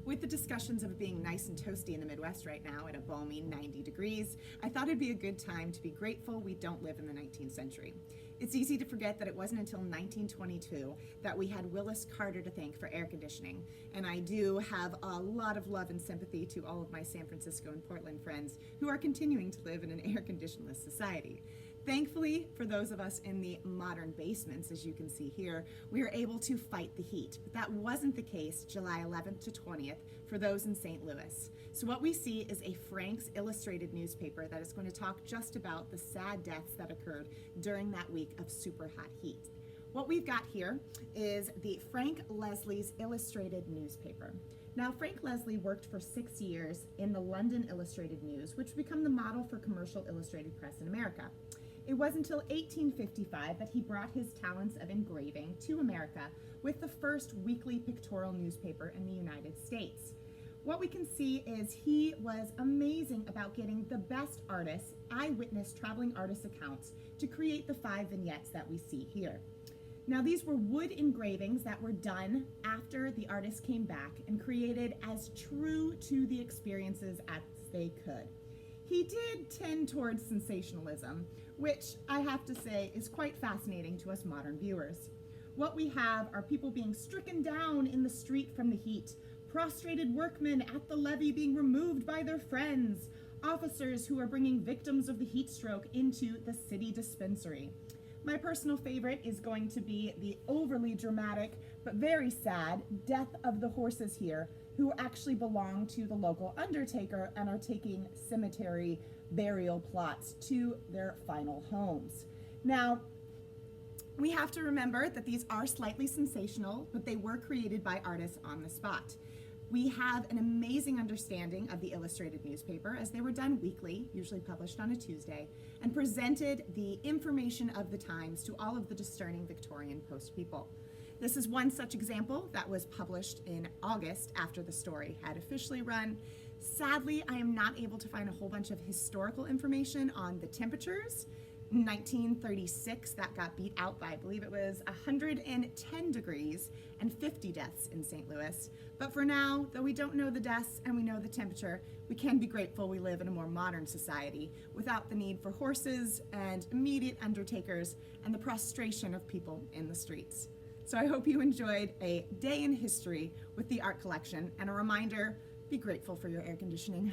With the discussions of it being nice and toasty in the Midwest right now at a balmy 90 degrees, I thought it'd be a good time to be grateful we don't live in the 19th century. It's easy to forget that it wasn't until 1922 that we had Willis Carter to thank for air conditioning, and I do have a lot of love and sympathy to all of my San Francisco and Portland friends who are continuing to live in an air-conditionless society. Thankfully, for those of us in the modern basements, as you can see here, we are able to fight the heat. But that wasn't the case July 11th to 20th for those in St. Louis. So what we see is a Frank's Illustrated newspaper that is going to talk just about the sad deaths that occurred during that week of super hot heat. What we've got here is the Frank Leslie's Illustrated newspaper. Now, Frank Leslie worked for 6 years in the London Illustrated News, which became the model for commercial illustrated press in America. It was until 1855 that he brought his talents of engraving to America with the first weekly pictorial newspaper in the United States. What we can see is he was amazing about getting the best artists, eyewitness traveling artist accounts, to create the 5 vignettes that we see here. Now, these were wood engravings that were done after the artist came back and created as true to the experiences as they could. He did tend towards sensationalism, which I have to say is quite fascinating to us modern viewers. What we have are people being stricken down in the street from the heat, prostrated workmen at the levee being removed by their friends, officers who are bringing victims of the heat stroke into the city dispensary. My personal favorite is going to be the overly dramatic but very sad death of the horses here, who actually belong to the local undertaker and are taking cemetery burial plots to their final homes. Now, we have to remember that these are slightly sensational, but they were created by artists on the spot. We have an amazing understanding of the illustrated newspaper as they were done weekly, usually published on a Tuesday, and presented the information of the times to all of the discerning Victorian post people. This is one such example that was published in August after the story had officially run. Sadly, I am not able to find a whole bunch of historical information on the temperatures. In 1936, that got beat out by, I believe it was 110 degrees and 50 deaths in St. Louis. But for now, though we don't know the deaths and we know the temperature, we can be grateful we live in a more modern society without the need for horses and immediate undertakers and the prostration of people in the streets. So I hope you enjoyed a day in history with the art collection, and a reminder, be grateful for your air conditioning.